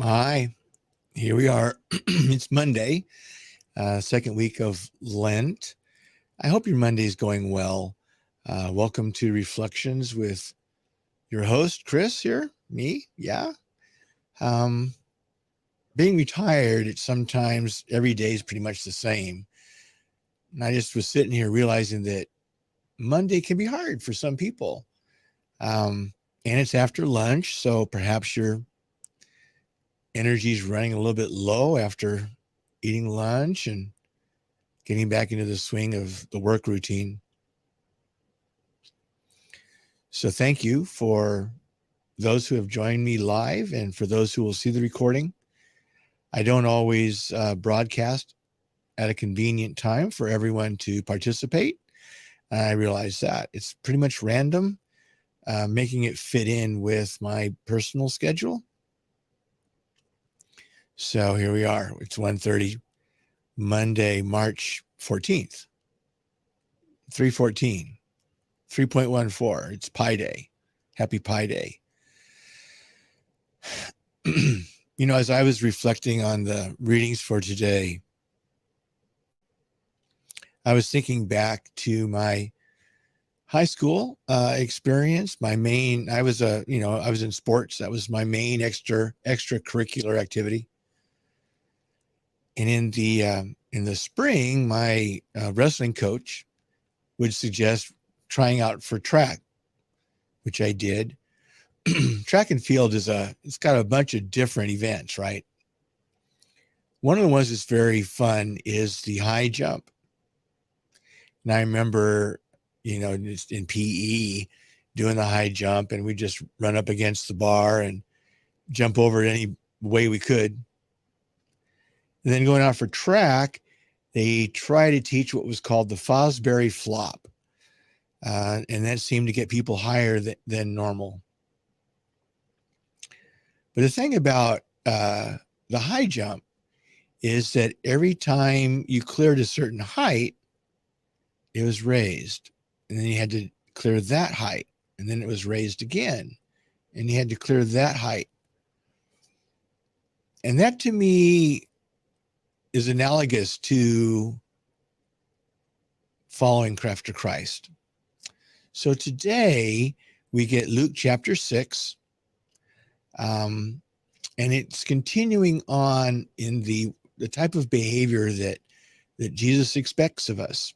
Hi, here we are. It's Monday, second week of Lent. I hope your Monday is going well. Welcome to Reflections with your host, Chris, here. Me, yeah. Um, Being retired, it's sometimes every day is pretty much the same. And I just was sitting here realizing that Monday can be hard for some people. And it's after lunch, so perhaps your energy is running a little bit low after eating lunch and getting back into the swing of the work routine. So thank you for those who have joined me live and for those who will see the recording. I don't always broadcast at a convenient time for everyone to participate. I realize that it's pretty much random, making it fit in with my personal schedule. So here we are. It's 1:30, Monday, March 14th, 3:14. 3.14. It's Pi Day. Happy Pi Day. As I was reflecting on the readings for today, I was thinking back to my high school experience. I was in sports. That was my main extracurricular activity. And in the spring, my wrestling coach would suggest trying out for track, which I did. Track and field it's got a bunch of different events, right? One of the ones that's very fun is the high jump. And I remember, just in PE doing the high jump, and we just run up against the bar and jump over it any way we could. And then going out for track, they try to teach what was called the Fosbury flop. And that seemed to get people higher than normal. But the thing about the high jump is that every time you cleared a certain height, it was raised. And then you had to clear that height. And then it was raised again. And you had to clear that height. And that to me is analogous to following after Christ. So today we get Luke chapter 6. And it's continuing on in the type of behavior that Jesus expects of us.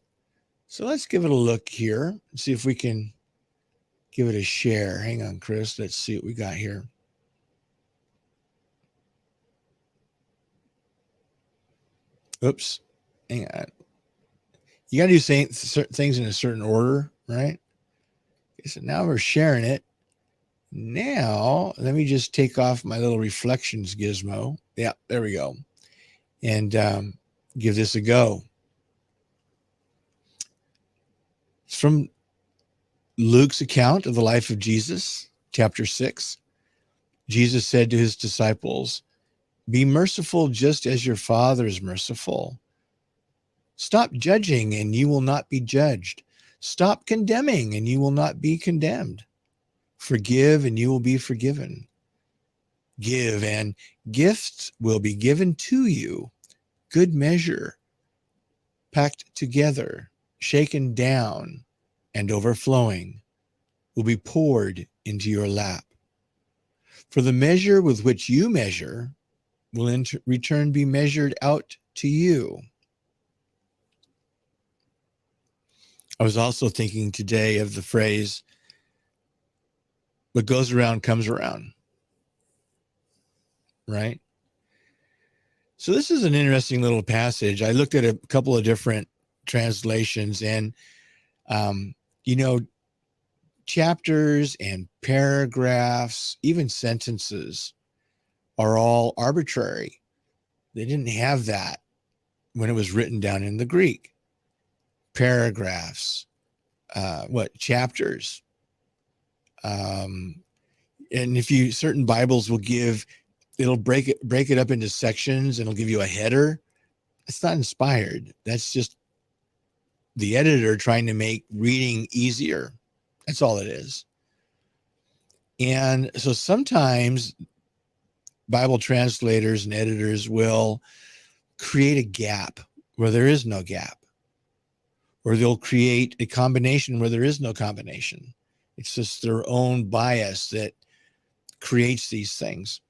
So let's give it a look here and see if we can give it a share. Hang on, Chris. Let's see what we got here. Oops. Hang on. You got to do things in a certain order, right? Okay, so now we're sharing it. Now, let me just take off my little reflections gizmo. Yeah, there we go. And give this a go. It's from Luke's account of the life of Jesus, chapter 6. Jesus said to his disciples, "Be merciful just as your Father is merciful. Stop judging and you will not be judged. Stop condemning and you will not be condemned. Forgive and you will be forgiven. Give and gifts will be given to you. Good measure, packed together, shaken down, and overflowing, will be poured into your lap. For the measure with which you measure will in return be measured out to you." I was also thinking today of the phrase, "What goes around comes around," right? So this is an interesting little passage. I looked at a couple of different translations, and chapters and paragraphs, even sentences, are all arbitrary. They didn't have that when it was written down in the Greek. Paragraphs, chapters. And if certain Bibles will it'll break it up into sections and it'll give you a header. It's not inspired. That's just the editor trying to make reading easier. That's all it is. And so sometimes Bible translators and editors will create a gap where there is no gap, or they'll create a combination where there is no combination. It's just their own bias that creates these things.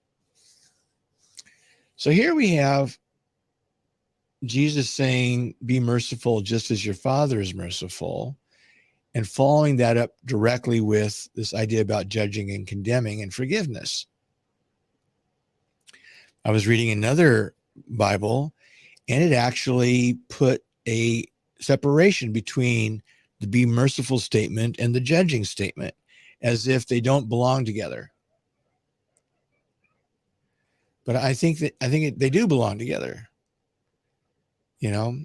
So here we have Jesus saying, be merciful just as your Father is merciful, and following that up directly with this idea about judging and condemning and forgiveness. I was reading another Bible, and it actually put a separation between the be merciful statement and the judging statement, as if they don't belong together. But I think they do belong together. You know,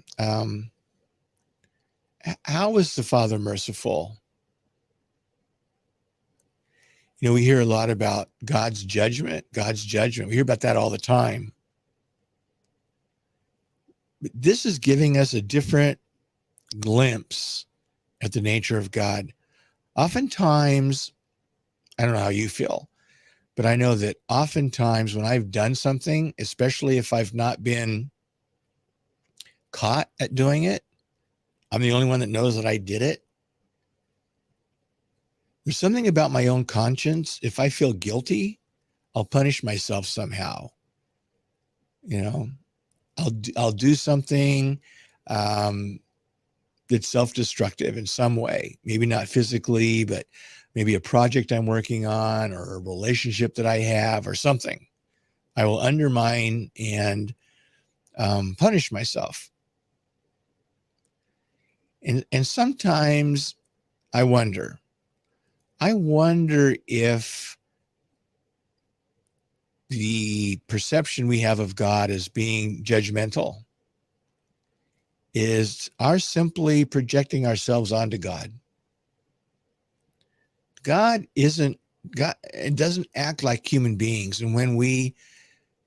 how is the Father merciful? You know, we hear a lot about God's judgment. We hear about that all the time. But this is giving us a different glimpse at the nature of God. Oftentimes, I don't know how you feel, but I know that oftentimes when I've done something, especially if I've not been caught at doing it, I'm the only one that knows that I did it. There's something about my own conscience. If I feel guilty, I'll punish myself somehow. You know, I'll do something that's self-destructive in some way. Maybe not physically, but maybe a project I'm working on or a relationship that I have or something. I will undermine and punish myself. And sometimes I wonder if the perception we have of God as being judgmental is our simply projecting ourselves onto God. God it doesn't act like human beings. And when we,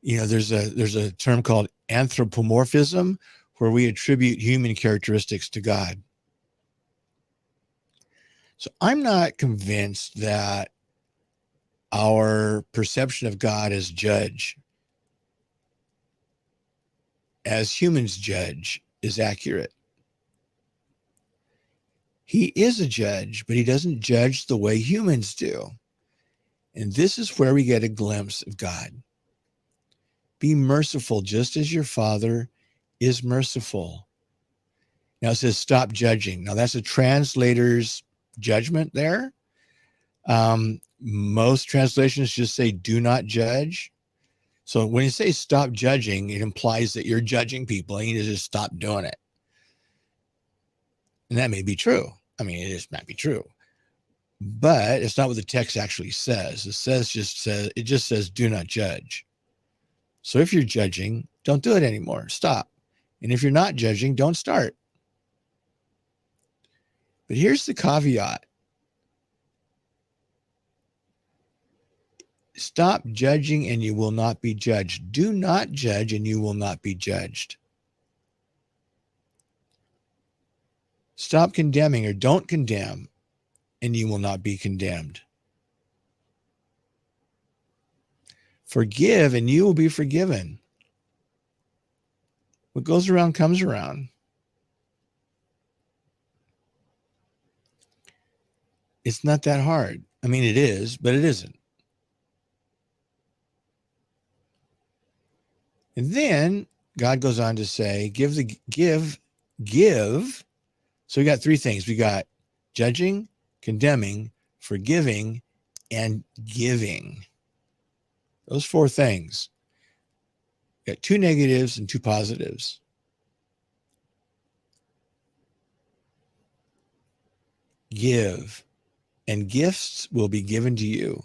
you know, there's a term called anthropomorphism, where we attribute human characteristics to God. So I'm not convinced that our perception of God as judge, as humans judge, is accurate. He is a judge, but he doesn't judge the way humans do. And this is where we get a glimpse of God. Be merciful just as your Father is merciful. Now it says stop judging. Now that's a translator's judgment there. Most translations just say do not judge. So when you say stop judging, it implies that you're judging people and you need to just stop doing it. And that may be true. I mean, it just might be true, but it's not what the text actually says. It just says do not judge. So if you're judging, don't do it anymore. Stop. And if you're not judging, don't start. But here's the caveat. Stop judging and you will not be judged. Do not judge and you will not be judged. Stop condemning or don't condemn and you will not be condemned. Forgive and you will be forgiven. What goes around comes around. It's not that hard. I mean, it is, but it isn't. And then God goes on to say, give. So we got three things. We got judging, condemning, forgiving, and giving. Those four things. We got two negatives and two positives. Give, and gifts will be given to you.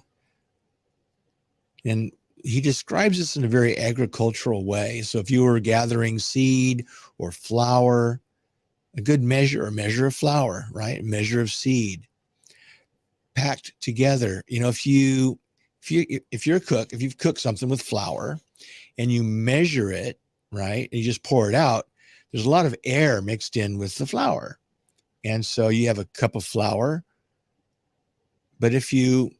And he describes this in a very agricultural way. So if you were gathering seed or flour, a good measure of flour, right? A measure of seed packed together. You know, if you're a cook, if you've cooked something with flour and you measure it, right, and you just pour it out, there's a lot of air mixed in with the flour. And so you have a cup of flour, but if you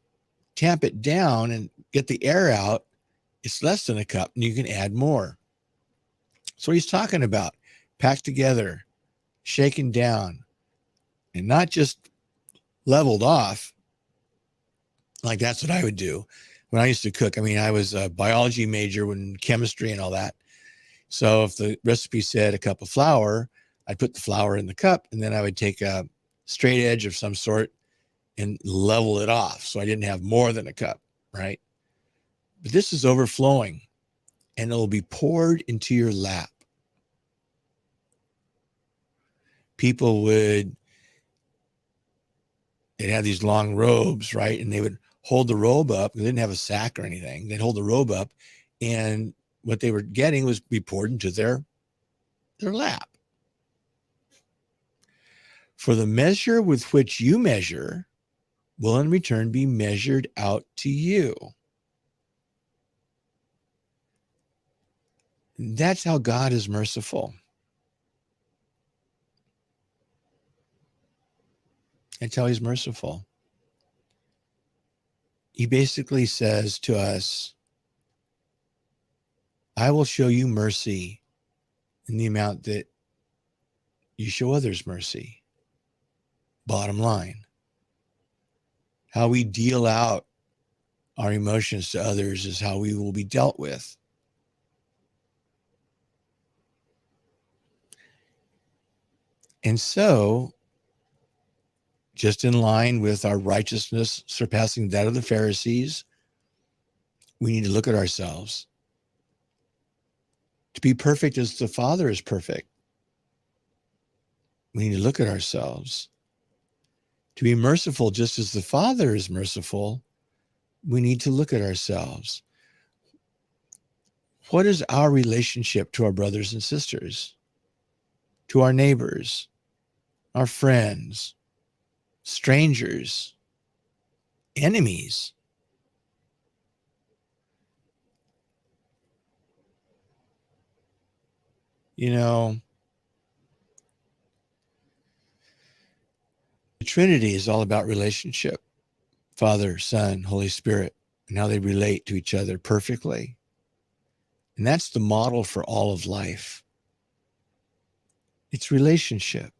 tamp it down and get the air out, it's less than a cup, and you can add more. So he's talking about packed together, shaken down, and not just leveled off. Like that's what I would do when I used to cook. I mean, I was a biology major when chemistry and all that. So if the recipe said a cup of flour, I'd put the flour in the cup, and then I would take a straight edge of some sort and level it off. So I didn't have more than a cup, right? But this is overflowing, and it'll be poured into your lap. People they'd have these long robes, right? And they would hold the robe up. They didn't have a sack or anything. They'd hold the robe up, and what they were getting was be poured into their lap. For the measure with which you measure will in return be measured out to you. That's how God is merciful. That's how he's merciful. He basically says to us, I will show you mercy in the amount that you show others mercy. Bottom line. How we deal out our emotions to others is how we will be dealt with. And so, just in line with our righteousness surpassing that of the Pharisees, we need to look at ourselves. To be perfect as the Father is perfect, we need to look at ourselves. To be merciful just as the Father is merciful, we need to look at ourselves. What is our relationship to our brothers and sisters, to our neighbors, our friends, strangers, enemies? You know, the Trinity is all about relationship. Father, Son, Holy Spirit, and how they relate to each other perfectly. And that's the model for all of life. It's relationship.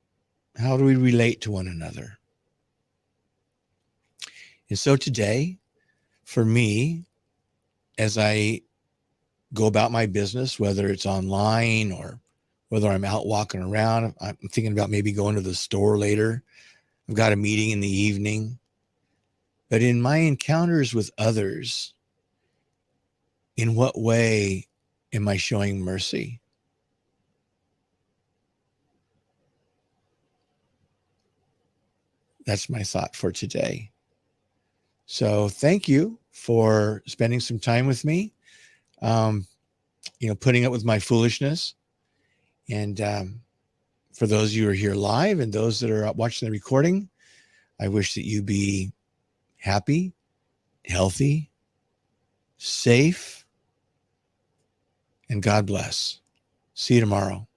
How do we relate to one another? And so today, for me, as I go about my business, whether it's online or whether I'm out walking around, I'm thinking about maybe going to the store later. I've got a meeting in the evening. But in my encounters with others, in what way am I showing mercy? That's my thought for today. So thank you for spending some time with me, putting up with my foolishness. And for those of you who are here live and those that are watching the recording, I wish that you be happy, healthy, safe, and God bless. See you tomorrow.